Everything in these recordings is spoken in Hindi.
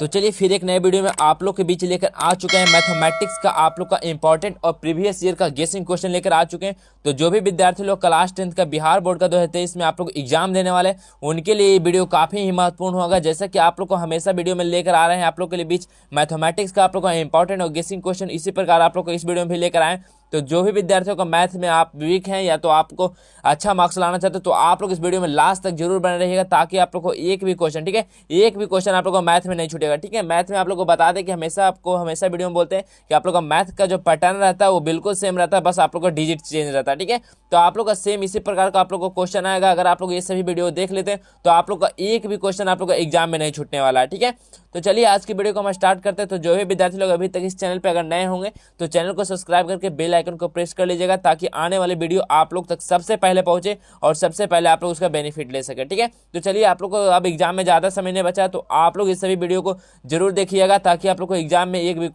तो चलिए फिर एक नए वीडियो में आप लोग के बीच लेकर आ चुके हैं मैथमेटिक्स का आप लोग का इंपॉर्टेंट और प्रीवियस ईयर का गेसिंग क्वेश्चन लेकर आ चुके हैं। तो जो भी विद्यार्थी लोग क्लास 10th का बिहार बोर्ड का 2023 में आप लोग एग्जाम देने वाले हैं उनके लिए ये वीडियो काफी ही महत्वपूर्ण होगा। जैसा कि आप लोग को हमेशा वीडियो में लेकर आ रहे हैं आप लोग के लिए बीच मैथमेटिक्स का आप लोग का इंपॉर्टेंट और गेसिंग क्वेश्चन, इसी प्रकार आप लोग को इस वीडियो में भी लेकर आए। तो जो भी विद्यार्थियों का मैथ में आप वीक हैं या तो आपको अच्छा मार्क्स लाना चाहते हो तो आप लोग इस वीडियो में लास्ट तक जरूर बने रहिएगा, ताकि आप लोग को एक भी क्वेश्चन, ठीक है, एक भी क्वेश्चन आप लोग को मैथ में नहीं छूटेगा। ठीक है, मैथ में आप लोग को बता दें कि हमेशा वीडियो में बोलते हैं कि आप लोग का मैथ का जो पैटर्न रहता है वो बिल्कुल सेम रहता है, बस आप लोग का डिजिट चेंज रहता है। ठीक है, तो आप लोग का सेम इसी प्रकार का आप लोग को क्वेश्चन आएगा। अगर आप लोग ये सभी वीडियो देख लेते हैं तो आप लोग का एक भी क्वेश्चन आप लोग का एग्जाम में नहीं छूटने वाला है। ठीक है, तो चलिए आज की वीडियो को हम स्टार्ट करते हैं। तो जो भी विद्यार्थी लोग अभी तक इस चैनल पर अगर नए होंगे तो चैनल को सब्सक्राइब करके बेल आइकन को प्रेस कर लीजिएगा, ताकि आने वाली वीडियो आप लोग तक सबसे पहले पहुंचे और सबसे पहले आप लोग उसका बेनिफिट ले सके। ठीक है, तो चलिए आप लोग को अब एग्जाम में ज़्यादा समय नहीं बचा तो आप लोग इस सभी वीडियो को जरूर देखिएगा, ताकि आप लोग को एग्जाम में एक भी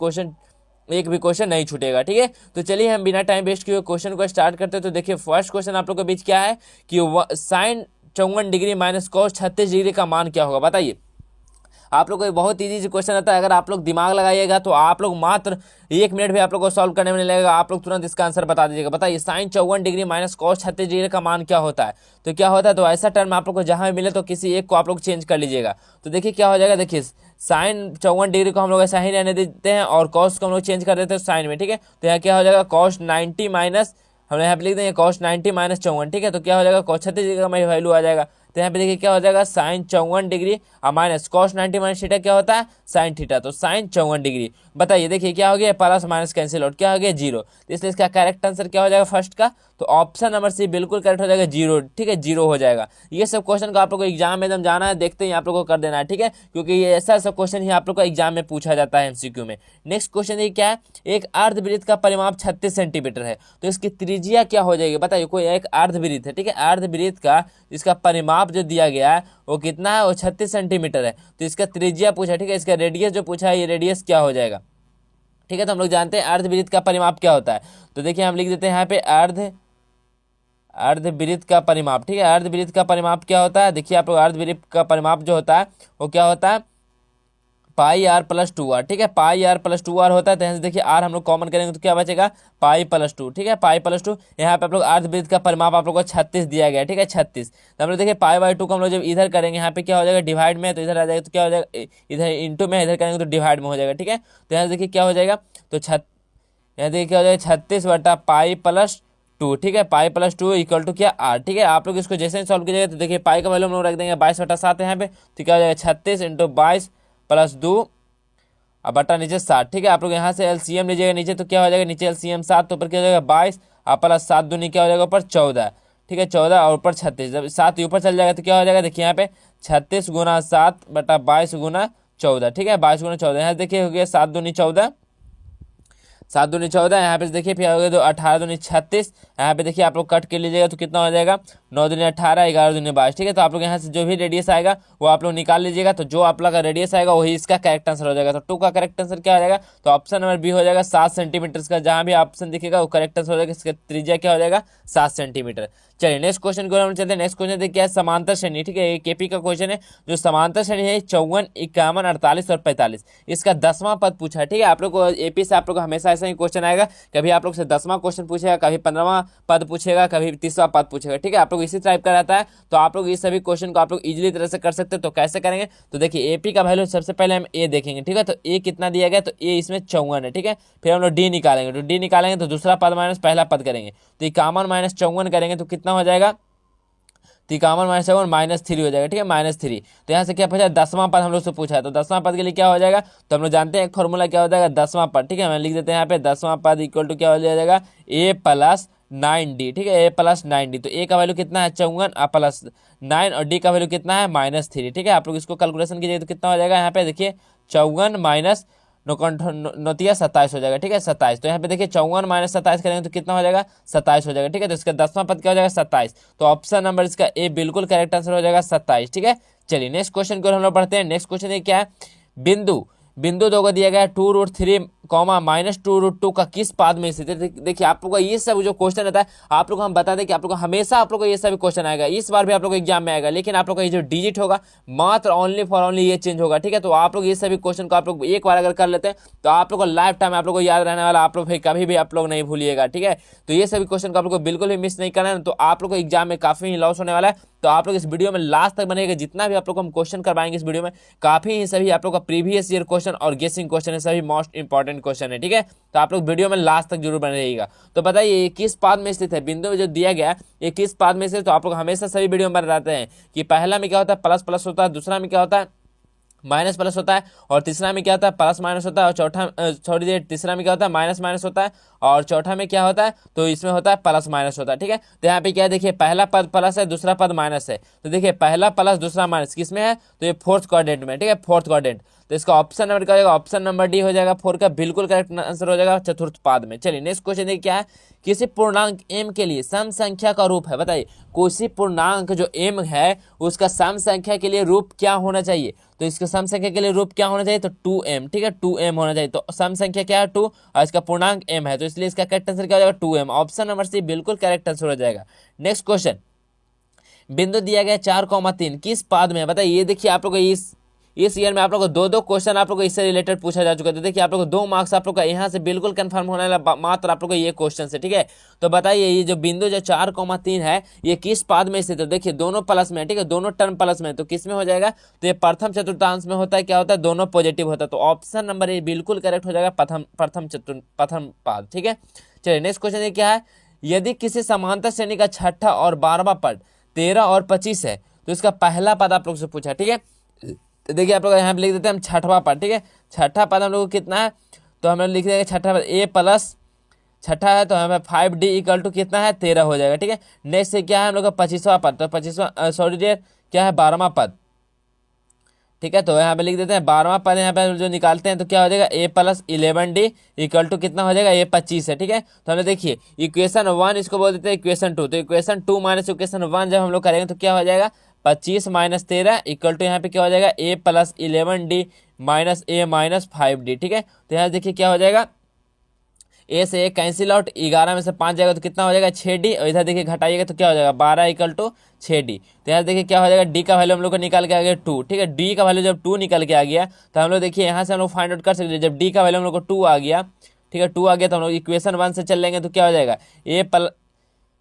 क्वेश्चन नहीं छूटेगा। ठीक है, तो चलिए हम बिना टाइम वेस्ट किए क्वेश्चन को स्टार्ट करते हैं। तो देखिए फर्स्ट क्वेश्चन आप लोग के बीच क्या है कि sine 54 degree minus cos 36 degree का मान क्या होगा, बताइए। आप लोग को बहुत इजी क्वेश्चन आता है, अगर आप लोग दिमाग लगाइएगा तो आप लोग मात्र 1 मिनट भी आप लोग को सॉल्व करने में नहीं लगेगा, आप लोग तुरंत इसका आंसर बता दीजिएगा। बताइए sine 54 degree minus cos 36 degree का मान क्या होता है। तो क्या होता है, तो ऐसा टर्म आप लोग को जहां मिले तो किसी एक को आप लोग चेंज कर लीजिएगा। तो देखिए क्या हो जाएगा, देखिए साइन 54 डिग्री को हम लोग ऐसा ही रहने देते हैं और कॉस को हम लोग चेंज कर देते हैं साइन में। ठीक है, तो यहाँ क्या हो जाएगा कॉस 90 माइनस, हम यहाँ पे लिख देंगे कॉस 90 माइनस 54। ठीक है, तो क्या हो जाएगा कॉस 36 डिग्री का वैल्यू आ जाएगा। तो यहाँ पे देखिए क्या हो जाएगा साइन 54 डिग्री और माइनस कॉस 90 माइनस थीटा क्या होता है साइन थीटा, तो साइन 54 डिग्री। बताइए देखिए क्या हो गया, प्लस माइनस कैंसिल आउट, क्या हो गया 0। तो इसलिए इसका करेक्ट आंसर क्या हो जाएगा फर्स्ट का, तो ऑप्शन नंबर सी बिल्कुल करेक्ट हो जाएगा 0। ठीक है, 0 हो जाएगा। ये सब क्वेश्चन को आप लोग को एग्जाम में एकदम जाना है, देखते ही आप लोग को कर देना है। ठीक है, क्योंकि ये ऐसा क्वेश्चन ही आप लोग को एग्जाम में पूछा जाता है एमसीक्यू में। नेक्स्ट क्वेश्चन ये क्या है, एक अर्धवृत्त का परिमाप 36 सेंटीमीटर है, तो इसकी त्रिज्या क्या हो जाएगी। बताइए कोई एक अर्धवृत्त है, ठीक है, अर्धवृत्त का इसका परिमाप जो दिया गया है वो कितना है, वो 36 सेंटीमीटर है। तो इसका त्रिज्या पूछा, ठीक है, इसका रेडियस जो पूछा है ये रेडियस क्या हो जाएगा। ठीक है, तो हम लोग जानते हैं अर्धवृत्त का परिमाप क्या होता है। तो देखिए हम लिख देते हैं यहाँ पे अर्धवृत्त का परिमाप। ठीक है, अर्धवृत्त का परिमाप क्या होता है, देखिए आप लोग अर्धवृत्त का परिमाप जो होता है वो क्या होता है पाई आर प्लस 2 आर। ठीक है, पाई आर प्लस 2 आर होता है। तो यहाँ से देखिए आर हम लोग कॉमन करेंगे तो क्या बचेगा पाई प्लस 2। ठीक है, पाई प्लस 2। यहाँ पे आप लोग अर्धवृत्त का परिमाप आप लोग को 36 दिया गया है। ठीक है, 36। तो हम लोग देखिए पाई बाई 2 को हम लोग जब इधर करेंगे यहाँ पे क्या हो जाएगा डिवाइड में, तो इधर आ जाएगा तो क्या हो जाएगा इधर इंटू में, इधर करेंगे तो डिवाइड में हो जाएगा। ठीक है, तो यहाँ से देखिए क्या हो जाएगा, तो यहाँ देखिए क्या हो जाएगा 36 बटा पाई प्लस 2। ठीक है, पाई प्लस 2 इक्वल टू क्या आर। ठीक है, आप लोग इसको जैसे ही सॉल्व कीजिएगा तो देखिए पाई का वैल्यू हम लोग रख देंगे 22/7 यहाँ पे, तो क्या हो जाएगा 36 इंटू 22 प्लस 2 अब बटा नीचे 7। ठीक है, आप लोग यहाँ से एलसीएम लीजिएगा नीचे, तो क्या हो जाएगा नीचे एलसीएम 7, तो ऊपर क्या हो जाएगा 22 और प्लस 7 दूनी क्या हो जाएगा ऊपर 14। ठीक है, 14 और ऊपर 36, जब 7 ऊपर चल जाएगा तो क्या हो जाएगा, देखिए यहाँ पे 36 गुना 7 बटा 22 गुना 14। ठीक है, 22 गुना 14, यहाँ देखिए हो गया 7 दूनी 14, 7 दूनी 14। यहाँ पे देखिए फिर हो गया तो 18 दूनी 36। यहाँ पे देखिए आप लोग कट के लीजिएगा तो कितना हो जाएगा 9 दूनी 18, 11 दूनी 22। ठीक है, तो आप लोग यहाँ से जो भी रेडियस आएगा वो आप लोग निकाल लीजिएगा, तो जो आप लोग का रेडियस आएगा वही इसका करेक्ट आंसर हो जाएगा। तो 2 का करेक्ट आंसर क्या हो जाएगा, तो ऑप्शन नंबर बी हो जाएगा 7 सेंटीमीटर का, जहाँ भी ऑप्शन दिखेगा वो करेक्ट आंसर हो जाएगा। इसका त्रिज्या क्या हो जाएगा 7 सेंटीमीटर। चलिए नेक्स्ट क्वेश्चन को हम चलते हैं। नेक्स्ट क्वेश्चन देखिए क्या है, समांतर श्रेणी। ठीक है, ये केपी का क्वेश्चन है, जो समांतर श्रेणी है 54, 51, 48 और 45, इसका 10वां पद पूछा है। ठीक है, आप लोग को एपी से आप लोग को हमेशा ऐसा ही क्वेश्चन आएगा, कभी आप लोग से 10वां क्वेश्चन पूछेगा, कभी 15वां पद पूछेगा, कभी 30वां पद पूछेगा। ठीक है, आप लोग इसी टाइप का रहता है, तो आप लोग इस सभी क्वेश्चन को आप लोग इजीली तरह से कर सकते हैं। तो कैसे करेंगे, तो देखिए एपी का वैल्यू सबसे पहले हम ए देखेंगे। ठीक है, तो ए कितना दिया गया, तो ए इसमें 54 है। ठीक है, फिर हम लोग डी निकालेंगे, तो डी निकालेंगे तो दूसरा पद माइनस पहला पद करेंगे, तो 51 माइनस 54 करेंगे तो कितना हो जाएगा, तो 51 माइनस 7 -3 हो जाएगा। ठीक है, -3। तो यहाँ से क्या पूछा 10वां पद हम लोग से पूछा है, तो 10वां पद के लिए क्या हो जाएगा, तो हम लोग जानते हैं एक फॉर्मूला क्या हो जाएगा 10वां पद। ठीक है, मैं लिख देते हैं यहाँ पे 10वां पद इक्वल टू क्या हो जाएगा a प्लस 9d। ठीक है, a प्लस 9d, तो a का वैल्यू कितना है 54 और प्लस 9 और d का वैल्यू कितना है -3। ठीक है, आप लोग इसको कैलकुलेशन कीजिए तो कितना हो जाएगा, यहाँ पे देखिए 54 माइनस नौतिया 27 हो जाएगा। ठीक है, 27। तो यहाँ पे देखिए 54 माइनस 27 करेंगे तो कितना हो जाएगा 27 हो जाएगा। ठीक है, तो इसका 10वां पद क्या हो जाएगा 27, तो ऑप्शन नंबर इसका ए बिल्कुल करेक्ट आंसर हो जाएगा 27। ठीक है, चलिए नेक्स्ट क्वेश्चन को हम लोग पढ़ते हैं। नेक्स्ट क्वेश्चन क्या है, बिंदु बिंदु 2 को दिया गया 2√3 -2√2 का किस पाद में स्थित है। देखिए आप लोग का ये सब जो क्वेश्चन रहता है आप लोग को हम बता दें कि आप लोग को हमेशा आप लोग को ये सभी क्वेश्चन आएगा, इस बार भी आप लोग को एग्जाम में आएगा, लेकिन आप लोग का ये जो डिजिट होगा मात्र ओनली फॉर ओनली ये चेंज होगा, ठीक है। तो आप लोग ये सभी क्वेश्चन को आप लोग एक बार अगर कर लेते हैं तो आप लोग को लाइफ टाइम आप लोग को याद रहने वाला, आप लोग फिर कभी भी आप लोग नहीं भूलिएगा, ठीक है। तो ये सभी क्वेश्चन को आप लोग को बिल्कुल भी मिस नहीं करना है, तो आप लोग को एग्जाम में काफी लॉस होने वाला है। तो आप लोग इस वीडियो में लास्ट तक बनेगा, जितना भी आप लोग को हम क्वेश्चन करवाएंगे इस वीडियो में काफी ही सभी आप लोग का प्रीवियस ईयर क्वेश्चन और गेसिंग क्वेश्चन है, सभी मोस्ट इंपॉर्टेंट क्वेश्चन है, ठीक है। तो आप लोग वीडियो में लास्ट तक जरूर बने रहिएगा। तो बताइए ये किस पाद में स्थित है, बिंदु जो दिया गया ये किस पाद में स्थित। तो आप लोग हमेशा सभी वीडियो में बताते हैं कि पहला में क्या होता है प्लस प्लस होता है, दूसरा में क्या होता है माइनस प्लस होता है, और तीसरा में क्या होता है प्लस माइनस होता है, और चौथा तीसरा में क्या होता है माइनस माइनस होता है, और चौथा में क्या होता है तो इसमें होता है प्लस माइनस होता है, ठीक है। तो यहाँ पे क्या है देखिए पहला पद प्लस है दूसरा पद माइनस है, तो देखिए पहला प्लस दूसरा माइनस किस में है तो ये फोर्थ क्वाड्रेंट में, ठीक है, फोर्थ क्वाड्रेंट। तो इसका ऑप्शन नंबर क्या हो जाएगा, ऑप्शन नंबर डी हो जाएगा 4 का बिल्कुल करेक्ट आंसर हो जाएगा चतुर्थ पाद में। चलिए नेक्स्ट क्वेश्चन देखिए क्या है, किसी पूर्णांक m के लिए सम संख्या का रूप है, बताइए किसी पूर्णांक जो m है उसका सम संख्या के लिए रूप क्या होना चाहिए। तो इसका सम संख्या के लिए रूप क्या होना चाहिए तो 2m, ठीक है 2m होना चाहिए। तो सम संख्या क्या है 2 और इसका पूर्णांक m है, तो इसलिए इसका करेक्ट आंसर क्या हो जाएगा 2m, ऑप्शन नंबर सी बिल्कुल करेक्ट आंसर हो जाएगा। नेक्स्ट क्वेश्चन, बिंदु दिया गया 4,3 किस पाद में है, बताइए। ये देखिए आप लोग इस ईयर में आप लोग को दो क्वेश्चन आप लोग को इससे रिलेटेड पूछा जा चुका है। तो देखिए आप लोग को 2 मार्क्स आप लोग का यहाँ से बिल्कुल कंफर्म होने वाला मात्र आप लोग को ये क्वेश्चन से, ठीक है। तो बताइए ये जो बिंदु जो 4,3 है ये किस पाद में स्थित है। देखिए दोनों प्लस में, ठीक है, दोनों टर्म प्लस में, तो किस में हो जाएगा तो ये प्रथम चतुर्थांश में होता है, क्या होता है दोनों पॉजिटिव होता है। तो ऑप्शन नंबर ए बिल्कुल करेक्ट हो जाएगा प्रथम पाद, ठीक है। चलिए नेक्स्ट क्वेश्चन ये क्या है, यदि किसी समांतर श्रेणी का छठा और 12वां पद 13 और 25 है तो इसका पहला पद आप लोग से पूछा, ठीक है। तो देखिए आप लोग यहाँ पे लिख देते हैं हम छठवां पद, ठीक है। छठा पद हम लोग को कितना है तो हम लोग लिख देंगे छठा पद a प्लस छठा है तो हमें 5d इक्वल टू कितना है 13 हो जाएगा, ठीक है। नेक्स्ट से क्या है हम लोग का 25वां पद, तो 25वां सॉरी डियर क्या है 12वां पद, ठीक है। तो यहाँ पे लिख देते हैं 12वां पद, यहाँ पे जो निकालते हैं तो क्या हो जाएगा a plus 11d equal to कितना हो जाएगा a 25 है, ठीक है। तो हमने देखिए इक्वेशन 1 इसको बोल देते हैं इक्वेशन 2, तो इक्वेशन 2 माइनस इक्वेशन 1 जब हम लोग करेंगे तो क्या हो जाएगा 25 माइनस 13 इक्वल टू यहाँ पे क्या हो जाएगा a plus 11d minus a minus 5d, ठीक है। तो यहाँ देखिए क्या हो जाएगा ए से एक कैंसिल आउट, 11 में से 5 जाएगा तो कितना हो जाएगा 6d, और इधर देखिए घटाइएगा तो क्या हो जाएगा 12 इक्वल टू 6d। तो यहाँ देखिए क्या हो जाएगा डी का वैल्यू हम लोग को निकाल के आ गया 2, ठीक है। डी का वैल्यू जब 2 निकल के आ गया तो हम लोग देखिए यहाँ से हम लोग फाइंड आउट कर सकते हैं, जब डी का वैल्यू हम लोग को 2 आ गया, ठीक है 2 आ गया तो हम लोग इक्वेशन 1 से चल लेंगे तो क्या हो जाएगा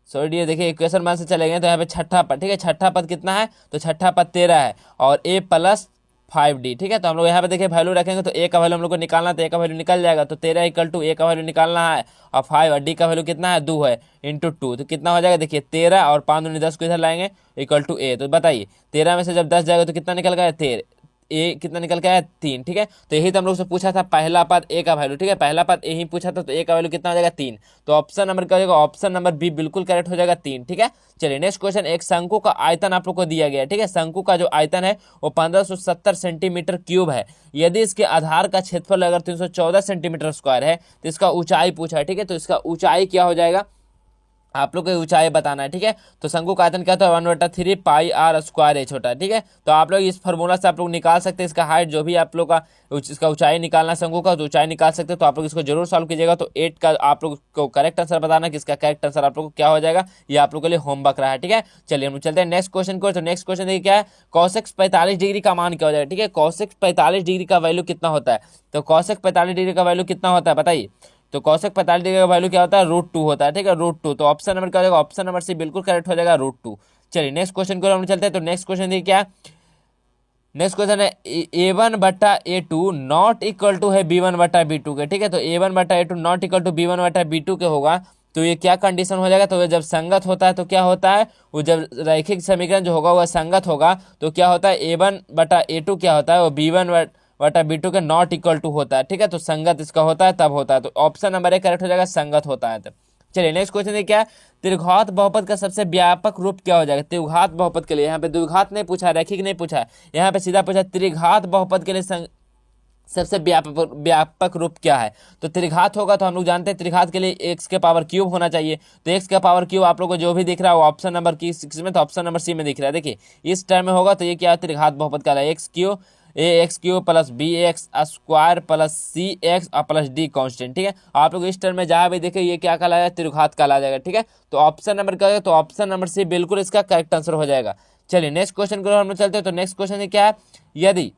सॉरी देखिए इक्वेशन 1 से चलेंगे तो यहाँ पे छठा पद, ठीक है, छठा पद कितना है तो छठा पद 13 है और a प्लस 5d, ठीक है। तो हम लोग यहाँ पे देखिए वैल्यू रखेंगे तो a का वैल्यू हम लोग को निकालना, तो a का वैल्यू निकल जाएगा, तो 13 इक्वल टू a का वैल्यू निकालना है और 5 और d का वैल्यू कितना है 2 है इंटू 2, तो कितना हो जाएगा देखिए 13 और 5 दूनी 10 को इधर लाएंगे इक्वल टू a। तो बताइए 13 में से जब 10 जाएगा तो कितना निकल गया 13, ए कितना निकल के आया 3, ठीक है। तो यही तो हम लोग से पूछा था पहला पद ए का वैल्यू, ठीक है, पहला पद यही पूछा था, तो ए का वैल्यू कितना हो जाएगा 3, तो ऑप्शन नंबर क्या हो जाएगा ऑप्शन नंबर बी बिल्कुल करेक्ट हो जाएगा 3, ठीक है। चलिए नेक्स्ट क्वेश्चन, एक शंकु का आयतन आप लोग को दिया गया है, ठीक है। शंकु का जो आयतन है वो 1570 सेंटीमीटर क्यूब है, यदि इसके आधार का क्षेत्रफल अगर 314 सेंटीमीटर स्क्वायर है तो इसका ऊंचाई पूछा है, ठीक है। तो इसका ऊंचाई क्या हो जाएगा आप लोग को ऊंचाई बताना है, ठीक है। तो शंकु का आयतन क्या था 1/3 पाई आर स्क्वायर एच होता है, ठीक है। तो आप लोग इस फार्मूला से आप लोग निकाल सकते हैं इसका हाइट, जो भी आप लोग का इसका ऊंचाई निकालना शंकु का तो ऊंचाई निकाल सकते हैं। तो आप लोग इसको जरूर सॉल्व कीजिएगा। तो 8 का आप लोग को करेक्ट आंसर बताना कि इसका करेक्ट आंसर आप लोग को क्या हो जाएगा, ये आप लोग के लिए होमवर्क रहा है, ठीक है। चलिए हम चलते हैं नेक्स्ट क्वेश्चन को। तो नेक्स्ट क्वेश्चन देखिए क्या है, कॉसेक 45 डिग्री का मान क्या हो जाएगा, ठीक है। कॉसेक 45 डिग्री का वैल्यू कितना होता है, तो कॉसेक 45 डिग्री का वैल्यू कितना होता है बताइए। तो कॉसेक 45 डिग्री का वैल्यू क्या होता है √2 होता है, ठीक है, √2। तो ऑप्शन नंबर क्या हो जाएगा ऑप्शन नंबर सी बिल्कुल करेक्ट हो जाएगा √2। चलिए नेक्स्ट क्वेश्चन को हम चलते हैं। तो नेक्स्ट क्वेश्चन देखिए क्या, नेक्स्ट क्वेश्चन है a1/a2 नॉट इक्वल टू है b1/b2 के, ठीक है। तो a1/a2 not equal to b1/b2 के होगा तो ये क्या कंडीशन हो जाएगा, तो जब संगत होता है तो क्या होता है वो जब रैखिक समीकरण जो होगा वह संगत होगा तो क्या होता है a1/a2 क्या होता है वो b1/b2 के नॉट इक्वल टू होता है, ठीक है। तो संगत इसका होता है तब होता है, तो ऑप्शन नंबर ए करेक्ट हो जाएगा संगत होता है तब। चलिए नेक्स्ट क्वेश्चन है क्या, त्रिघात बहुपद का सबसे व्यापक रूप क्या हो जाएगा। त्रिघात बहुपद के लिए यहाँ पे द्विघात नहीं पूछा, रैखिक नहीं पूछा, यहाँ पे सीधा पूछा त्रिघात बहुपद के लिए सबसे व्यापक रूप क्या है। तो त्रिघात होगा तो हम लोग जानते हैं त्रिघात के लिए एक्स के पावर क्यूब होना चाहिए, तो एक्स का पावर क्यूब आप लोग को जो भी दिख रहा है वो ऑप्शन नंबर 6 में, तो ऑप्शन नंबर सी में दिख रहा है। देखिए इस टर्म में होगा तो ये क्या त्रिघात बहुपद का है x cube ax³ plus bx² plus cx और प्लस d कांस्टेंट। ठीक है, आप लोग इस टर्म में जहां भी देखें ये क्या कहलाएगा, त्रिघात कहला जाएगा। ठीक है, तो ऑप्शन नंबर क्या होगा, तो ऑप्शन नंबर सी बिल्कुल इसका करेक्ट आंसर हो जाएगा। चलिए नेक्स्ट क्वेश्चन को हम लोग चलते हैं। तो नेक्स्ट क्वेश्चन क्या है, यदि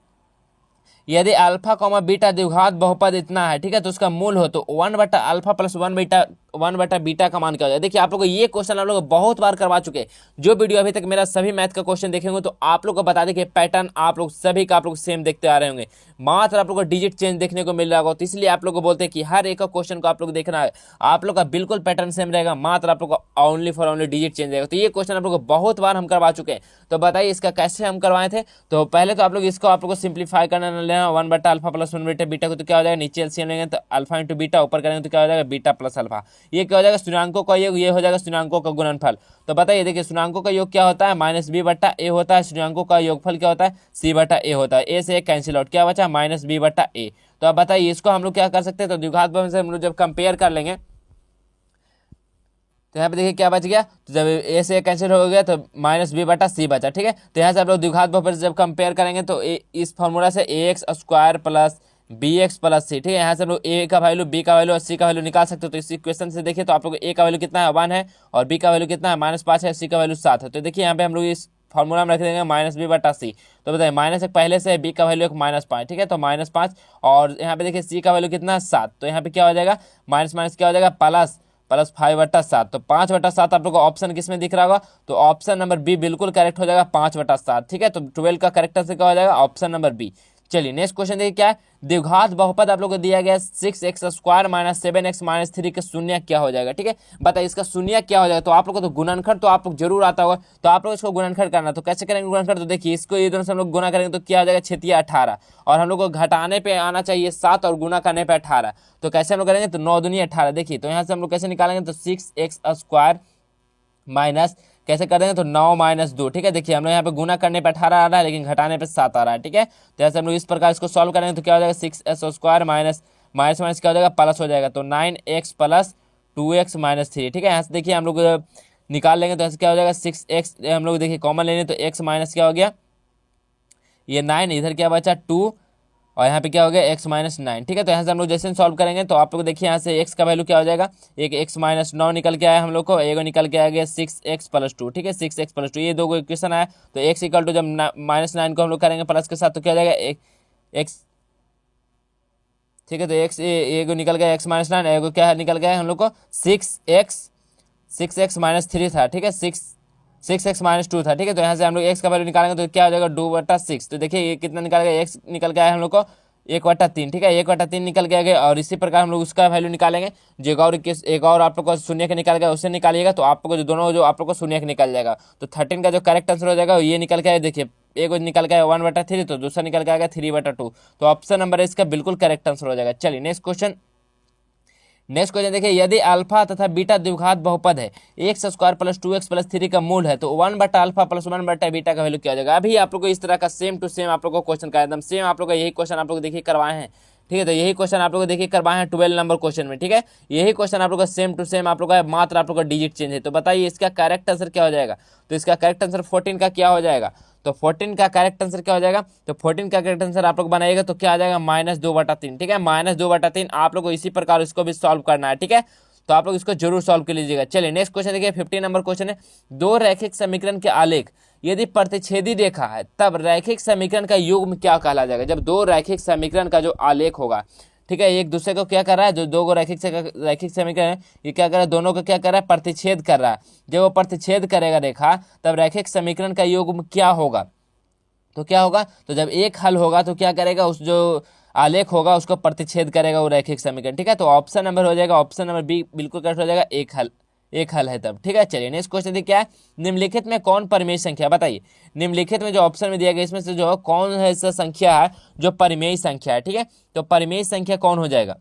यदि अल्फा कॉमा बीटा द्विघात बहुपद इतना है, ठीक है, तो उसका मूल हो तो 1/α प्लस 1/बीटा का मान क्या हो जाए। देखिए आप लोग ये क्वेश्चन आप लोग बहुत बार करवा चुके हैं। जो वीडियो अभी तक मेरा सभी मैथ का क्वेश्चन देखेंगे तो आप लोग को बता दें कि पैटर्न आप लोग सभी का आप लोग सेम देखते आ रहे होंगे, मात्र आप लोग को डिजिट चेंज देखने को मिल रहा होगा। तो इसलिए आप लोग को बोलते हैं कि हर एक क्वेश्चन को आप लोग देखना है, आप लोग का बिल्कुल पैटर्न सेम रहेगा, मात्र आप लोग का only for only digit change रहेगा। तो ये क्वेश्चन आप लोग को बहुत बार हम करवा चुके हैं। तो बताइए इसका कैसे हम करवाए थे। तो पहले तो आप लोग इसको आप लोग को सिंप्लीफाई करना लेना, 1/α प्लस 1/बीटा को तो क्या हो जाएगा, नीचे एलसीएम लेंगे तो अल्फा इंटू बीटा, ऊपर करेंगे तो क्या हो जाएगा, बीटा प्लस अल्फा। ये क्या हो जाएगा, शून्याङ्कों का योग, ये हो जाएगा शून्याङ्कों का गुणनफल। तो बताइए देखिए शून्याङ्कों का योग क्या होता है, -b/a होता है। शून्याङ्कों का योगफल क्या होता है, c/a होता है। a से एक कैंसिल आउट, क्या बचा, -b/a। तो अब बताइए इसको हम लोग क्या कर सकते हैं, तो द्विघात बहुपद से हम लोग जब कंपेयर कर लेंगे तो यहाँ पे देखिए क्या बच गया, तो जब ए से कैंसिल हो गया तो -b/c बचा। ठीक है, तो यहाँ से आप लोग द्विघात बहुपद से जब कंपेयर करेंगे तो इस फॉर्मूला से ax² plus bx plus c, ठीक है, यहाँ से हम लोग a का वैल्यू, b का वैल्यू और c का वैल्यू निकाल सकते हो। तो इस इक्वेशन से देखिए तो आप लोग a का वैल्यू कितना है, 1 है, और b का वैल्यू कितना है, -5 है, c का वैल्यू 7 है। तो देखिए यहाँ पे हम लोग इस फॉर्मूला में रख देंगे -b/c। तो बताइए माइनस एक पहले से, b का वैल्यू एक -5, ठीक है, तो -5, और यहाँ पे देखिए c का वैल्यू कितना है, 7। तो यहाँ पे क्या हो जाएगा, माइनस माइनस क्या हो जाएगा, प्लस 5/7। तो 5/7 आप लोग को ऑप्शन किस में दिख रहा होगा, तो ऑप्शन नंबर बी बिल्कुल करेक्ट हो जाएगा, 5/7। ठीक है, तो 12 का करेक्ट आंसर क्या हो जाएगा, ऑप्शन नंबर बी। चलिए नेक्स्ट क्वेश्चन देखिए क्या है, द्विघात बहुपद आप लोग को दिया गया 6x² - 7x - 3 का शून्य क्या हो जाएगा। ठीक है, बताइए इसका शून्य क्या हो जाएगा। तो आप लोग को तो गुणनखंड तो आप लोग जरूर आता होगा, तो आप लोग इसको गुणनखंड करना। तो कैसे करेंगे गुणनखंड, तो देखिए इसको ये दोनों से हम लोग गुना करेंगे तो क्या हो जाएगा, 6 × 18, और हम लोग को घटाने पे आना चाहिए 7 और गुना करने पे 18। तो कैसे हम लोग करेंगे, तो 9 दूनी 18। देखिए तो यहाँ से हम लोग कैसे निकालेंगे, तो 6x² माइनस कैसे कर देंगे, तो 9 - 2। ठीक है, देखिए हम लोग यहाँ पे गुना करने पे 18 आ रहा है, लेकिन घटाने पे 7 आ रहा है। ठीक है, तो ऐसे हम लोग इस प्रकार इसको सॉल्व करेंगे तो क्या हो जाएगा, 6s² माइनस माइनस क्या हो जाएगा, प्लस हो जाएगा, तो 9x प्लस 2x - 3। ठीक है, यहाँ से देखिए हम लोग निकाल लेंगे तो ऐसे क्या हो जाएगा, 6x हम लोग देखिए कॉमन लेंगे तो x माइनस क्या हो गया, ये 9, इधर क्या बचा 2, और यहाँ पे क्या हो गया, x - 9। ठीक है, तो यहाँ से हम लोग जैसे सॉल्व करेंगे तो आप लोग देखिए यहाँ से x का वैल्यू क्या हो जाएगा, एक x - 9 निकल के आया हम लोग को, एगो निकल के आ गया 6x + 2। ठीक है, 6x + 2 ये दो इक्वेशन आया। तो x = जब -9 को हम लोग करेंगे प्लस के साथ तो क्या हो जाएगा, x। ठीक है, तो x एगो निकल गया x - 9, एगो क्या है निकल गया हम लोग को 6x - 3 था। ठीक है, 6x - 2 था। ठीक है, तो यहाँ से हम लोग x का वैल्यू निकालेंगे तो क्या हो जाएगा, 2/6। तो देखिए ये कितना निकाल गया, x निकल गया है हम लोग को 1/3। ठीक है, 1/3 निकल के आ गया, और इसी प्रकार हम लोग उसका वैल्यू निकालेंगे। जो एक और आप लोग को शून्य का निकाल गया उससे निकालिएगा, तो आप लोग को जो दोनों जो आप लोग को शून्य का निकल जाएगा। तो 13 का जो करेक्ट आंसर हो जाएगा ये निकल के आया, देखिए एक निकल के आया 1/3, तो दूसरा निकल के आएगा 3/2। तो ऑप्शन नंबर इसका बिल्कुल करेक्ट आंसर हो जाएगा। चलिए नेक्स्ट क्वेश्चन देखिए, यदि अल्फा तथा बीटा द्विघात बहुपद है, x² + 2x + 3 का मूल है, तो 1/α प्लस 1/बीटा का वैल्यू क्या हो जाएगा। अभी आप लोग को इस तरह का सेम टू सेम आप लोग को क्वेश्चन का एकदम सेम आप लोग का यही क्वेश्चन आप लोग देखिए करवाए हैं। ठीक है, तो यही क्वेश्चन आप लोग को देखिए करवाए हैं 12 नंबर क्वेश्चन में। ठीक है, यही क्वेश्चन आप लोग का सेम टू सेम आप लोग का, मात्र आप लोग का डिजिट चेंज है। तो बताइए इसका करेक्ट आंसर क्या हो जाएगा। तो इसका करेक्ट आंसर 14 का क्या हो जाएगा, तो 14 का करेक्ट आंसर क्या हो जाएगा, तो 14 का करेक्ट आंसर आप लोग बनाइएगा तो क्या आ जाएगा, -2/3। ठीक है, -2/3 आप लोग को इसी प्रकार इसको भी सॉल्व करना है। ठीक है, तो आप लोग इसको जरूर सॉल्व कर लीजिएगा। चलिए नेक्स्ट क्वेश्चन देखिए, 15 नंबर क्वेश्चन है, दो रैखिक समीकरण के आलेख यदि प्रतिच्छेदी रेखा है तब रैखिक समीकरण का युग्म क्या कहला जाएगा। जब दो रैखिक समीकरण का जो आलेख होगा, ठीक है, एक दूसरे को क्या कर रहा है, जो दो रैखिक समीकरण है ये क्या कर रहा है, दोनों को क्या कर रहा है, प्रतिच्छेद कर रहा है। जब वो प्रतिच्छेद करेगा रेखा तब रैखिक समीकरण का युग्म क्या होगा, तो क्या होगा, तो जब एक हल होगा तो क्या करेगा, उस जो आलेख होगा उसको प्रतिच्छेद करेगा वो रैखिक समीकरण। ठीक है, तो ऑप्शन नंबर हो जाएगा, ऑप्शन नंबर बी बिल्कुल करेक्ट हो जाएगा, एक हल है तब। ठीक है, चलिए नेक्स्ट क्वेश्चन देखिए क्या है, निम्नलिखित में कौन परिमेय संख्या, बताइए निम्नलिखित में जो ऑप्शन में दिया गया इसमें से जो कौन ऐसा संख्या है जो परिमेय संख्या है। ठीक है, तो परिमेय संख्या कौन हो जाएगा,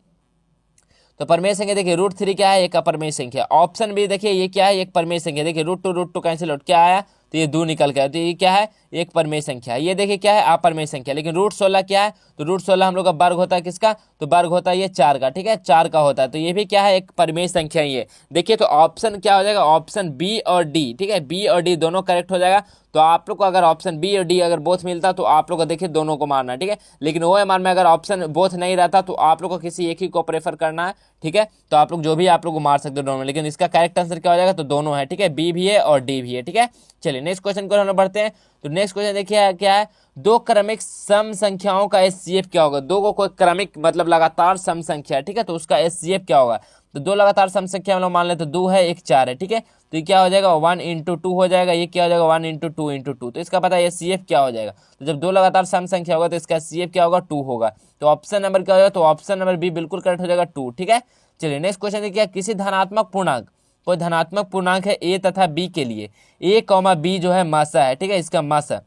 तो परिमेय संख्या देखिए √3 क्या है, एक अपरिमेय संख्या। ऑप्शन बी देखिए ये क्या है, एक परिमेय संख्या। देखिए √2 कैंसिल आउट क्या आया, तो ये 2 निकल के आए, तो ये क्या है, एक परिमेय संख्या है। ये देखिए क्या है, अपरिमेय संख्या। लेकिन √16 क्या है, तो √16 हम लोग का वर्ग होता है किसका, तो वर्ग होता है ये 4 का, ठीक है, 4 का होता है। तो ये भी क्या है, एक परिमेय संख्या ही है। देखिए तो ऑप्शन क्या हो जाएगा, ऑप्शन बी और डी, ठीक है, बी और डी दोनों करेक्ट हो जाएगा। तो आप लोग को अगर ऑप्शन बी और डी अगर बोथ मिलता तो आप लोग को देखिए दोनों को मारना है, ठीक है। लेकिन OMR में अगर ऑप्शन बोथ नहीं रहता तो आप लोग को किसी एक ही को प्रेफर करना है, ठीक है। तो आप लोग जो भी आप लोग को मार सकते हो दोनों में, लेकिन इसका करेक्ट आंसर क्या हो जाएगा, तो दोनों है, ठीक है, बी भी है और डी भी है, ठीक है। चलिए नेक्स्ट क्वेश्चन को हम लोग बढ़ते हैं। तो नेक्स्ट क्वेश्चन देखिए क्या है, दो क्रमिक सम संख्याओं का HCF क्या होगा। दो को कोई क्रमिक मतलब लगातार सम संख्या है, ठीक है, तो उसका HCF क्या होगा। तो दो लगातार सम संख्या हम लोग मान ले तो 2 है, 1 4 है, ठीक है। तो ये क्या हो जाएगा, 1 × 2 हो जाएगा। ये क्या हो जाएगा, 1 × 2 × 2। तो इसका पता है HCF क्या हो जाएगा। तो जब दो लगातार सम संख्या होगा तो इसका HCF क्या होगा, 2 होगा। तो ऑप्शन नंबर क्या हो जाएगा, तो ऑप्शन नंबर बी बिल्कुल करेक्ट हो जाएगा, 2, ठीक है। चलिए नेक्स्ट क्वेश्चन देखिए, किसी धनात्मक पूर्णांक, कोई धनात्मक पूर्णांक है A तथा B के लिए A, B जो है मासा है, ठीक है, इसका मासा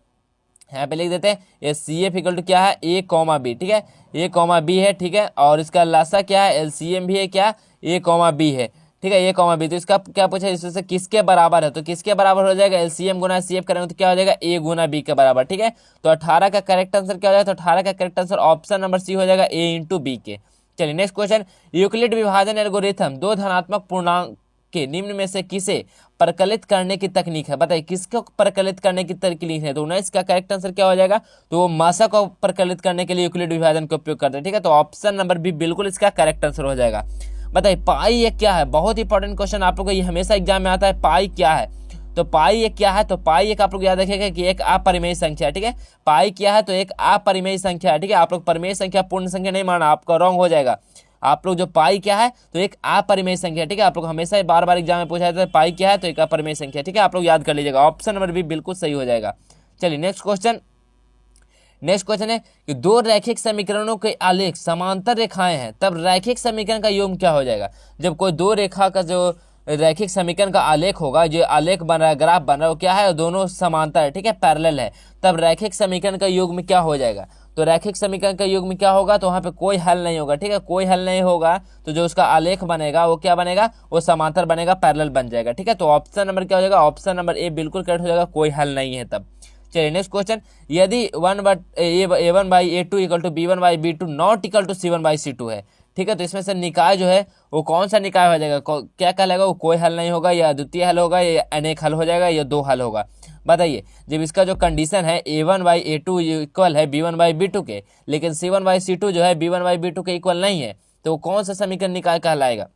यहाँ पे लिख देते हैं HCF इक्वल टू क्या है, A, B, ठीक है, A, B है, ठीक है। और इसका लासा क्या है, LCM भी है क्या, A, B है, ठीक है, A, B। तो इसका क्या पूछा, इससे किसके बराबर है, तो किसके बराबर हो जाएगा, LCM गुना CF करेंगे तो क्या हो जाएगा, A गुना B के बराबर, ठीक है। तो 18 का करेक्ट आंसर क्या हो जाएगा, तो 18 का correct answer option number C हो जाएगा, A × B के। चलिए नेक्स्ट क्वेश्चन, यूक्लिड विभाजन एल्गोरिथम दो धनात्मक पूर्णांक के निम्न में से किसे परकलित करने की तकनीक है। बताइए किसको परकलित करने की तकनीक है, तो 19 का करेक्ट आंसर क्या हो जाएगा, तो वो मासा को परकलित करने के लिए यूक्लिड विभाजन का उपयोग करते हैं, ठीक है। तो ऑप्शन नंबर बी बिल्कुल इसका करेक्ट आंसर हो जाएगा। बताइए पाई ये क्या है, बहुत इंपॉर्टेंट क्वेश्चन आप लोग को ये हमेशा एग्जाम में आता है, पाई क्या है। तो पाई ये क्या है, तो पाई एक आप लोग याद रखिएगा कि एक अपरिमेय संख्या है, ठीक है। पाई क्या है, तो एक अपरिमेय संख्या है, ठीक है। आप लोग परिमेय संख्या पूर्ण संख्या नहीं माना, आपका रॉन्ग हो जाएगा। आप लोग जो पाई क्या है, तो एक अपरिमेय संख्या, ठीक है। आप लोग हमेशा बार बार एग्जाम में पूछा जाता है पाई क्या है, तो एक अपरिमेय संख्या, ठीक है। आप लोग याद कर लीजिएगा, ऑप्शन नंबर बी बिल्कुल सही हो जाएगा। चलिए नेक्स्ट क्वेश्चन है कि दो रैखिक समीकरणों के आलेख समांतर रेखाएं हैं, तब रैखिक समीकरण का योग क्या हो जाएगा। जब कोई दो रेखा का जो रैखिक समीकरण का आलेख होगा, जो आलेख बन रहा है, ग्राफ बन रहा है, वो क्या है, दोनों समांतर है, ठीक है, पैरेलल है, तब रैखिक समीकरण का योग में क्या हो जाएगा। तो रैखिक समीकरण का योग में क्या होगा, तो वहां पे कोई हल नहीं होगा, ठीक है, कोई हल नहीं होगा। तो जो उसका आलेख बनेगा वो क्या बनेगा, वो समांतर बनेगा, पैरेलल बन जाएगा, ठीक है। तो ऑप्शन नंबर क्या हो जाएगा, ऑप्शन नंबर ए बिल्कुल करेक्ट हो जाएगा, कोई हल नहीं है तब। चलिए नेक्स्ट क्वेश्चन, यदि A1/A2 equal to B1/B2 not equal to C1/C2 है, ठीक है। तो इसमें से निकाय जो है वो कौन सा निकाय हो जाएगा, क्या कहलाएगा, वो कोई हल नहीं होगा, या अद्वितीय हल होगा, या अनेक हल हो जाएगा, या दो हल होगा। बताइए जब इसका जो कंडीशन है A1/A2 इक्वल है B1/B2 के, लेकिन C1/C2 जो है B1/B2 के इक्वल नहीं है, तो कौन सा समीकरण निकाय कहलाएगा,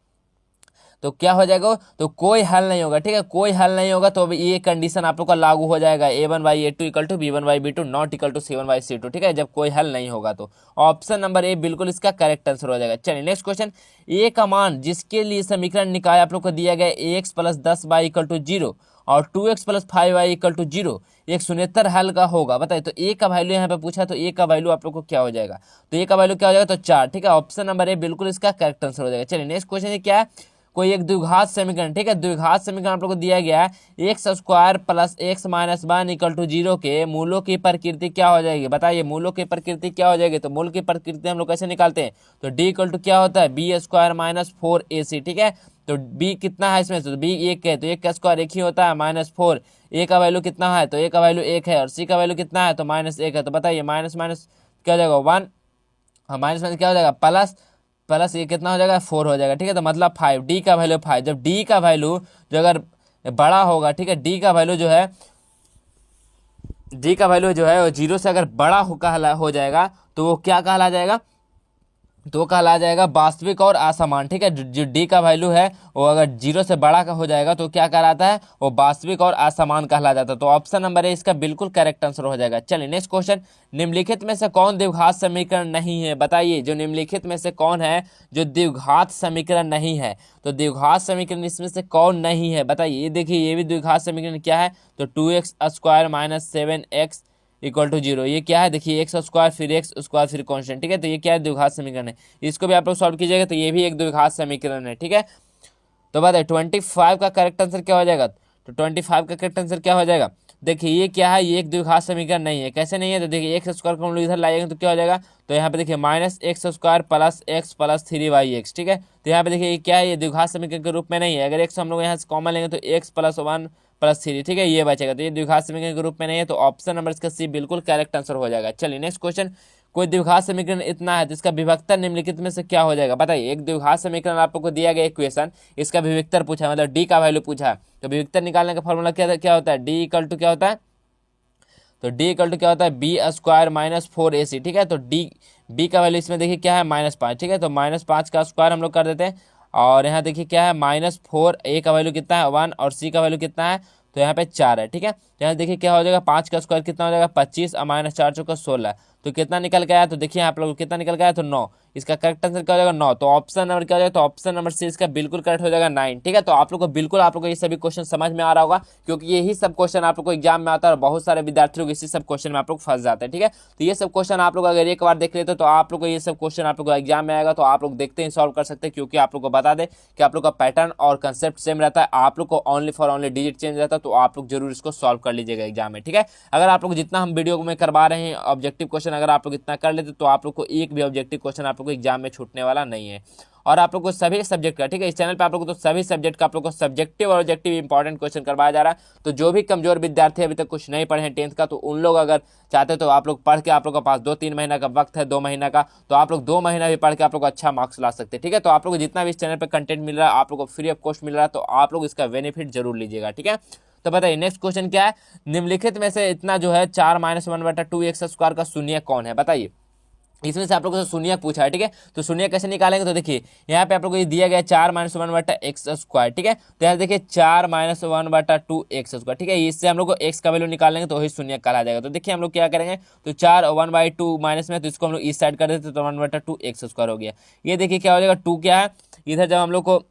तो क्या हो जाएगा, तो कोई हल नहीं होगा, ठीक है, कोई हल नहीं होगा। तो अभी ये कंडीशन आप लोग का लागू हो जाएगा, A1/A2 equal to B1/B2 not equal to C1/C2, ठीक है, जब कोई हल नहीं होगा। तो ऑप्शन नंबर ए बिल्कुल इसका करेक्ट आंसर हो जाएगा। चलिए नेक्स्ट क्वेश्चन, ए का मान जिसके लिए समीकरण निकाय आप लोग को दिया गया AX + 10y इक्वल टू 0 और 2x + 5y इक्वल टू 0 एक शून्येतर हल का होगा। बताइए तो ए का वैल्यू यहाँ पे पूछा, तो ए का वैल्यू आप लोग को क्या हो जाएगा, तो ए का वैल्यू क्या हो जाएगा, तो 4, ठीक है, ऑप्शन नंबर ए बिल्कुल इसका करेक्ट आंसर हो जाएगा। चलिए नेक्स्ट क्वेश्चन क्या है, कोई एक द्विघात समीकरण, ठीक है, द्विघात समीकरण आप लोग को दिया गया है x² + x - 1 इक्वल टू 0 के मूलों की प्रकृति क्या हो जाएगी। बताइए मूलों की प्रकृति क्या हो जाएगी, तो मूल की प्रकृति हम लोग कैसे निकालते हैं, तो d इक्वल टू क्या होता है, b² - 4ac, ठीक है। तो b कितना है इसमें, तो b 1 है, तो 1 का स्क्वायर 1 ही होता है, -4। a का वैल्यू कितना है, तो a का वैल्यू 1 है, और c का वैल्यू कितना है, तो -1 है। तो बताइए माइनस माइनस क्या हो जाएगा, 1, माइनस माइनस क्या हो जाएगा, प्लस प्लस, ये कितना हो जाएगा, 4 हो जाएगा, ठीक है। तो मतलब 5, डी का वैल्यू 5। जब डी का वैल्यू जो अगर बड़ा होगा, ठीक है, डी का वैल्यू जो है, डी का वैल्यू जो है वो 0 से अगर बड़ा हो जाएगा तो वो क्या कहला जाएगा, तो कहला जाएगा वास्तविक और असमान, ठीक है। जो डी का वैल्यू है वो अगर 0 से बड़ा का हो जाएगा तो क्या कहलाता है, वो वास्तविक और असमान कहला जाता है। तो ऑप्शन नंबर ए इसका बिल्कुल करेक्ट आंसर हो जाएगा। चलिए नेक्स्ट क्वेश्चन, निम्नलिखित में से कौन द्विघात समीकरण नहीं है। बताइए जो निम्नलिखित में से कौन है जो द्विघात समीकरण नहीं है, तो द्विघात समीकरण इसमें से कौन नहीं है। बताइए ये देखिए, ये भी द्विघात समीकरण क्या है, तो 2x² - 7x इक्वल टू 0, ये क्या है, देखिए x² फिर x² फिर कांस्टेंट, ठीक है। तो ये क्या है, द्विघात समीकरण है, इसको भी आप लोग सॉल्व कीजिएगा तो ये भी एक द्विघात समीकरण है, ठीक है। तो बताइए 25 का करेक्ट आंसर क्या हो जाएगा, तो 25 का करेक्ट आंसर क्या हो जाएगा, देखिए ये क्या है, ये एक द्विघात समीकरण नहीं है। कैसे नहीं है, तो देखिए x² को हम लोग इधर लाएंगे तो क्या हो जाएगा, तो यहाँ पे देखिए -x² + x + 3y(x), ठीक है। तो यहाँ पे देखिए ये क्या है, ये द्विघात समीकरण के रूप में नहीं है। अगर x हम लोग यहाँ से कॉमन लेंगे तो x + 1 +3, ठीक है, ये बचेगा। तो ये द्विघात समीकरण के रूप में नहीं है, तो ऑप्शन नंबर इसका सी बिल्कुल करेक्ट आंसर हो जाएगा। चलिए नेक्स्ट क्वेश्चन, कोई द्विघात समीकरण इतना है तो इसका विभक्तर निम्नलिखित में से क्या हो जाएगा। बताइए, एक द्विघात समीकरण आप लोग को दिया गया इक्वेशन, इसका विभक्तर पूछा है, मतलब डी का वैल्यू पूछा है, तो विभक्तर निकालने का फॉर्मूला क्या होता है, डी इक्वल टू क्या होता है, तो डी इक्वल टू क्या होता है, बी स्क्वायर -4ac, ठीक है। तो डी बी का वैल्यू इसमें देखिए क्या है, -5, ठीक है। तो -5 का स्क्वायर हम लोग कर देते हैं, और यहाँ देखिए क्या है -4, ए का वैल्यू कितना है 1, और सी का वैल्यू कितना है, तो यहाँ पे 4 है, ठीक है। तो यहाँ देखिए क्या हो जाएगा, 5 का स्क्वायर कितना हो जाएगा 25, और -4 चौका 16, तो कितना निकल के आया, तो देखिए आप लोग कितना निकल के आया, तो 9। इसका करेक्ट आंसर क्या हो जाएगा 9, तो ऑप्शन नंबर क्या हो जाएगा, तो ऑप्शन नंबर सी इसका बिल्कुल करेक्ट हो जाएगा 9, ठीक है। तो आप लोग को बिल्कुल आप लोग को ये सभी क्वेश्चन समझ में आ रहा होगा, क्योंकि यही सब क्वेश्चन आप लोग को एग्जाम में आता है, और बहुत सारे विद्यार्थी लोग इसी सब क्वेश्चन में आप लोग फंस जाते हैं, ठीक है। तो ये सब क्वेश्चन आप लोग अगर एक बार देख लेते तो आप लोग को ये सब क्वेश्चन आप लोग को एग्जाम में आएगा, तो आप लोग देखते हैं सॉल्व कर सकते हैं, क्योंकि आप लोग को बता दें कि आप लोग का पैटर्न और कंसेप्ट सेम रहता है, आप लोग को only for only digit change रहता है, तो आप लोग जरूर इसको सॉल्व कर लीजिएगा एग्जाम में, ठीक है। अगर आप लोग जितना हम वीडियो में करवा रहे हैं ऑब्जेक्टिव क्वेश्चन अगर आप लोग इतना कर लेते तो आप लोग को एक भी ऑब्जेक्टिव क्वेश्चन आप लोग को एग्जाम में छूटने वाला नहीं है। और आप लोग को सभी सब्जेक्ट का, ठीक है, इस चैनल पे आप लोग को तो सभी सब्जेक्ट का आप लोग को सब्जेक्टिव और ऑब्जेक्टिव इंपॉर्टेंट क्वेश्चन करवाया जा रहा है। तो जो भी कमजोर विद्यार्थी अभी तक कुछ नहीं पढ़े हैं 10th का, तो उन लोग अगर चाहते तो आप लोग पढ़ के, आप लोग के पास 2-3 महीना का वक्त है, 2 महीना का, तो आप लोग 2 महीना भी पढ़ के आप लोग अच्छा मार्क्स ला सकते हैं, ठीक है। तो आप लोग जितना भी इस चैनल पर कंटेंट मिल रहा है आप लोग को फ्री ऑफ कॉस्ट मिल रहा है, तो आप लोग इसका बेनिफिट जरूर लीजिएगा, ठीक है। तो बताइए नेक्स्ट क्वेश्चन क्या है, निम्नलिखित में से इतना जो है 4 - 1/2x² का शून्य कौन है, बताइए। इसमें से आप लोगों से शून्य पूछा है, ठीक है। तो शून्य कैसे निकालेंगे, तो देखिए यहाँ पे आप लोगों को दिया गया 4 - 1/x², ठीक है। तो यहाँ देखिए 4 - 1/2x², ठीक है। इससे हम लोग को x का वैल्यू निकालेंगे तो वही शून्य कहा जाएगा। तो देखिए हम लोग क्या करेंगे, तो 4 1/2 माइनस में, तो इसको हम लोग इस साइड कर देते तो 1/2x² हो गया। ये देखिए क्या हो जाएगा, 2 क्या है, इधर जब हम लोग को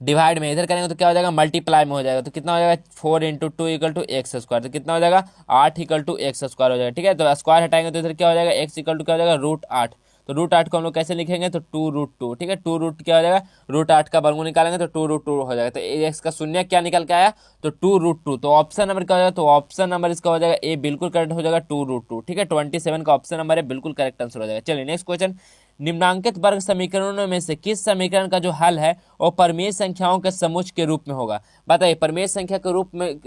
डिवाइड में इधर करेंगे तो क्या हो जाएगा, मल्टीप्लाई में हो जाएगा, तो कितना हो जाएगा 4 × 2 = x², तो कितना हो जाएगा 8 = x² हो जाएगा, ठीक है। तो स्क्वायर हटाएंगे तो इधर क्या हो जाएगा, x = क्या हो जाएगा √8, तो √8 को हम लोग कैसे लिखेंगे, तो 2√2, ठीक है। 2 रूट क्या हो जाएगा, √8 का वर्गमूल निकालेंगे तो 2√2 हो जाएगा। तो x का शून्य क्या निकल के आया, तो 2√2, तो ऑप्शन नंबर क्या हो जाएगा, तो ऑप्शन नंबर इसका हो जाएगा ए, बिल्कुल करेक्ट हो जाएगा 2√2, ठीक है। 27 का ऑप्शन नंबर है, बिल्कुल करेक्ट आंसर हो जाएगा। चलिए नेक्स्ट क्वेश्चन, निम्नांकित वर्ग समीकरणों में से किस समीकरण का जो हल है वो परमेय संख्याओं के समुच्चय के रूप में होगा। बताइए, परमेय संख्या के रूप में,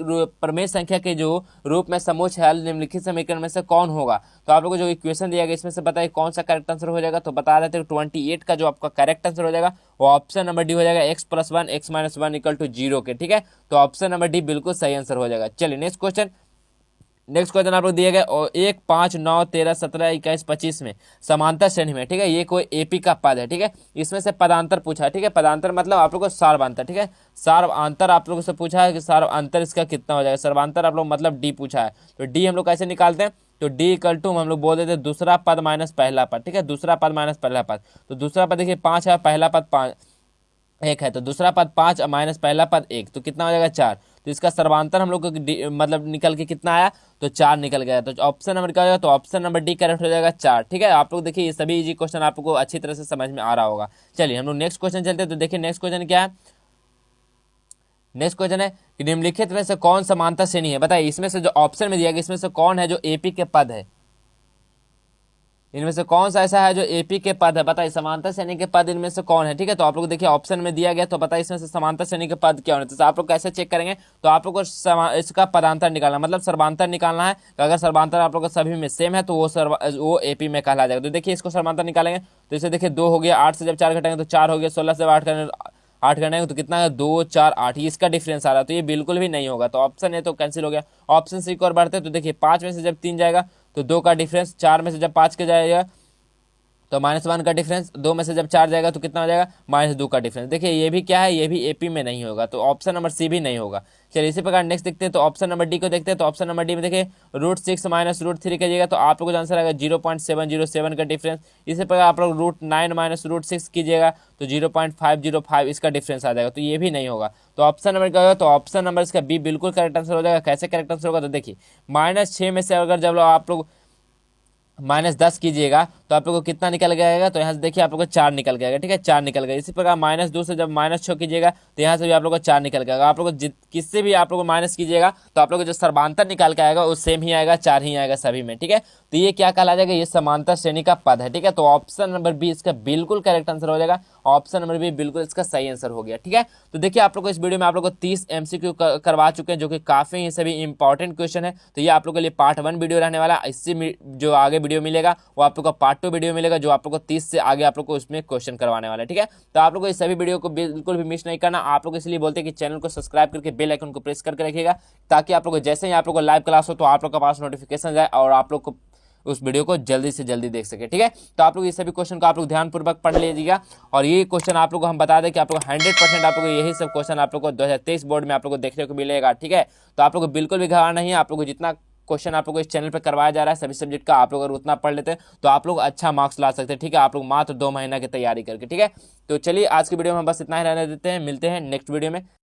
परमेय संख्या के जो रूप में समुच्चय हल निम्नलिखित समीकरण में से कौन होगा। तो आप लोगों को जो इक्वेशन दिया गया इसमें से बताइए कौन सा करेक्ट आंसर हो जाएगा। तो बता देते हैं 28 का जो आपका करेक्ट आंसर हो जाएगा वो ऑप्शन नंबर डी हो जाएगा, x+1 x - 1 = 0 के, ठीक है। तो ऑप्शन नंबर डी बिल्कुल सही आंसर हो जाएगा। चलिए नेक्स्ट क्वेश्चन, नेक्स्ट क्वेश्चन आप लोग दिए गए 1, 5, 9, 13, 17, 21, 25 में समांतर श्रेणी में, ठीक है, ये कोई एपी का पद है, ठीक है। इसमें से पदांतर पूछा है, ठीक है। पदांतर मतलब आप लोग को सार्वंतर, ठीक है। सार्वंतर आप लोगों से पूछा है कि सार्वंतर इसका कितना हो जाएगा, सर्वांतर आप लोग मतलब डी पूछा है, तो डी हम लोग कैसे निकालते हैं, तो डी = हम लोग बोल देते हैं दूसरा पद माइनस पहला पद, ठीक है। दूसरा पद माइनस पहला पद, तो दूसरा पद देखिए 5 है, पहला पद 1 है, तो दूसरा पद 5 माइनस पहला पद 1, तो कितना हो जाएगा 4। तो इसका सर्वांतर हम लोग को मतलब निकल के कितना आया, तो 4 निकल गया। तो ऑप्शन नंबर क्या हो जाएगा, तो ऑप्शन नंबर डी करेक्ट हो जाएगा 4, ठीक है। आप लोग देखिए ये सभी इजी क्वेश्चन आप लोग को अच्छी तरह से समझ में आ रहा होगा। चलिए हम लोग नेक्स्ट क्वेश्चन चलते हैं। तो देखिए नेक्स्ट क्वेश्चन क्या है, नेक्स्ट क्वेश्चन है कि निम्नलिखित में से कौन समांतर श्रेणी है। बताइए, इसमें से जो ऑप्शन में दिया गया इसमें से कौन है जो एपी के पद है, इनमें से कौन सा ऐसा है जो एपी के पद है। बताइए समांतर श्रेणी के पद इनमें से कौन है, ठीक है। तो आप लोग देखिए ऑप्शन में दिया गया, तो बताइए इसमें से समांतर श्रेणी के पद क्या होने। तो आप लोग कैसे चेक करेंगे, तो आप लोग को इसका पदांतर निकालना मतलब सर्वांतर निकालना है। तो अगर सर्वांतर आप लोग का सभी में सेम है तो वो एपी में कहला जाएगा। तो देखिए इसको सर्वांतर निकालेंगे तो इसे देखिए 2 हो गया, 8 से जब 4 घटाएंगे तो 4 हो गया, 16 से 8 करने तो कितना है 2 4 8, इसका डिफरेंस आ रहा है, तो ये बिल्कुल भी नहीं होगा। तो ऑप्शन है तो कैंसिल हो गया। ऑप्शन सी की ओर बढ़ते तो देखिए 5 में से जब 3 जाएगा तो 2 का डिफरेंस, 4 में से जब 5 के जाएगा तो -1 का डिफरेंस, 2 में से जब 4 जाएगा तो कितना हो जाएगा -2 का डिफरेंस। देखिए ये भी क्या है, ये भी एपी में नहीं होगा, तो ऑप्शन नंबर सी भी नहीं होगा। चलिए इसी प्रकार नेक्स्ट देखते हैं। तो ऑप्शन नंबर डी को देखते हैं। तो ऑप्शन नंबर डी में देखिए √6 - √3 कीजिएगा तो आप लोगों का आंसर आएगा 0.707 का डिफरेंस। इसी प्रकार आप लोग √9 - √6 कीजिएगा तो 0.505 इसका डिफरेंस आ जाएगा, तो ये भी नहीं होगा। तो ऑप्शन नंबर क्या होगा, तो ऑप्शन नंबर इसका बी बिल्कुल करेक्ट आंसर हो जाएगा। कैसे करेक्ट आंसर होगा, तो देखिए -6 में से अगर जब आप लोग -10 कीजिएगा तो आप लोग को कितना निकल जाएगा, तो यहाँ से देखिए आप लोग को 4 निकल जाएगा, ठीक है, 4 निकल गया। इसी प्रकार -2 से जब -6 कीजिएगा तो यहाँ से भी आप लोग को 4 निकल जाएगा। आप लोग को किससे भी आप लोग को माइनस कीजिएगा तो आप लोग को जो सर्वांतर निकाल के आएगा वो सेम ही आएगा, 4 ही आएगा सभी में, ठीक है। तो ये क्या कहला जाएगा, ये समांतर श्रेणी का पद है, ठीक है। तो ऑप्शन नंबर बी इसका बिल्कुल करेक्ट आंसर हो जाएगा, ऑप्शन नंबर बी बिल्कुल इसका सही आंसर हो गया, ठीक है। तो देखिए आप लोग को इस वीडियो में आप लोग को 30 MCQ करवा चुके हैं, जो कि काफी ही सभी इंपॉर्टेंट क्वेश्चन है। तो ये आप लोग के लिए पार्ट 1 वीडियो रहने वाला है। इससे जो आगे वीडियो मिलेगा वो आप लोग को पार्ट 2 वीडियो मिलेगा, जो आप लोग को 30 से आगे आप लोग को उसमें क्वेश्चन करवाने वाला है, ठीक है। तो आप लोग को इस सभी वीडियो को बिल्कुल भी मिस नहीं करना। आप लोग इसलिए बोलते हैं कि चैनल को सब्सक्राइब करके बेल आइकन को प्रेस करके रखिएगा, ताकि आप लोग को जैसे ही आप लोग को लाइव क्लास हो तो आप लोग के पास नोटिफिकेशन जाए और आप लोग को उस वीडियो को जल्दी से जल्दी देख सके, ठीक है। तो आप लोग ये सभी क्वेश्चन को आप लोग ध्यानपूर्वक पढ़ लीजिएगा। और ये क्वेश्चन आप लोग को हम बता दें कि आप लोग 100% आप लोग को यही सब क्वेश्चन आप लोग को 2023 बोर्ड में आप लोग को देखने को मिलेगा, ठीक है। तो आप लोग को बिल्कुल भी घबराना नहीं है। आप लोग को जितना क्वेश्चन आप लोग को इस चैनल पर करवाया जा रहा है सभी सब्जेक्ट का, आप लोग अगर उतना पढ़ लेते हैं तो आप लोग अच्छा मार्क्स ला सकते हैं, ठीक है। आप लोग मात्र 2 महीना की तैयारी करके, ठीक है। तो चलिए आज की वीडियो में बस इतना ही रहने देते हैं, मिलते हैं नेक्स्ट वीडियो में।